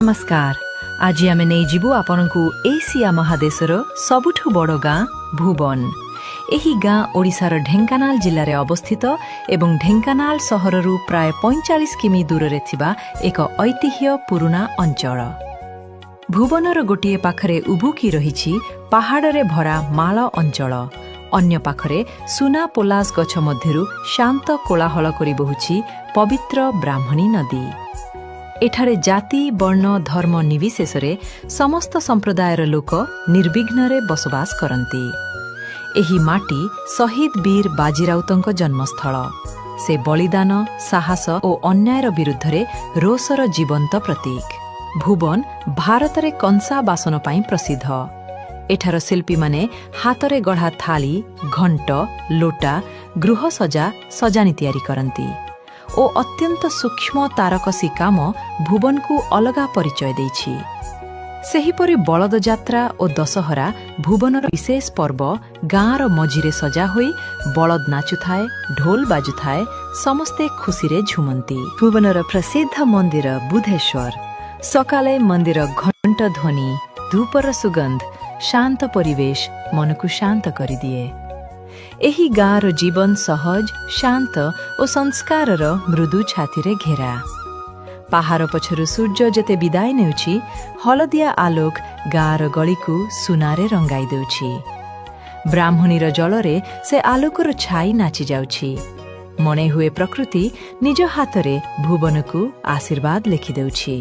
नमस्कार। आज आमे नहीं जीवु आपनकु एशिया महादेशर सबुठु बड़ गाँ भुवन। एही गाँ ओडिशार ढेंकानाल जिल्ला रे अवस्थित एवं ढेंकानाल सहररु प्राय 45 किमी दूर थिबा एक ऐतिह्य पुरुना अंचल। भुवनर गोटिए पाखरे उभुकी रहिछि पहाड़रे भरा माल अंचल, अन्य पाखरे सुना पोलास गछ मध्यरु शांत कोलाहल करी बहुछि पवित्र ब्राह्मणी नदी। एठारे जाति वर्ण धर्म निर्विशेषरे समस्त संप्रदायर लोक निर्विघ्नरे बसवास करती। एही माटी शहीद वीर बाजीराउतଙ୍କ जन्मस्थल। से बलिदान साहस और अन्यायर विरुद्धरे रोषर जीवंत प्रतीक। भुवन भारतरे कंसा बासन पाई प्रसिद्ध। एठार शिल्पी माने हातरे गढ़ा थाली घंट लोटा गृह सजा सजानी तैयारी करती ओ अत्यंत सूक्ष्म तारकसी काम भुवन को अलगा परिचय देछि। सेहीपरि बलद यात्रा और दशहरा भुवनर विशेष पर्व। गाँर मझिरे सजा होई बलद नाचुथाए ढोल बाजुथाए समस्ते खुशीरे झुमंती। भुवनर प्रसिद्ध मंदिर बुधेश्वर। सकाले मंदिर घंट ध्वनि धूपर सुगंध शांत परिवेश मन को शांत करिदिए। एही गाँर जीवन सहज शांत और संस्कारर मृदु छातीरे घेरा। पहाड़ पछरु सूर्य जेते विदाय नेउछि हलदिया आलोक गाँर गळीकु सुनारे रंगाई देउछि। ब्राह्मणीर जलरे से आलोकर छाई नाची जाउछि। मने हुए प्रकृति निज हातरे भुवनकु आशीर्वाद लेखि देउछि।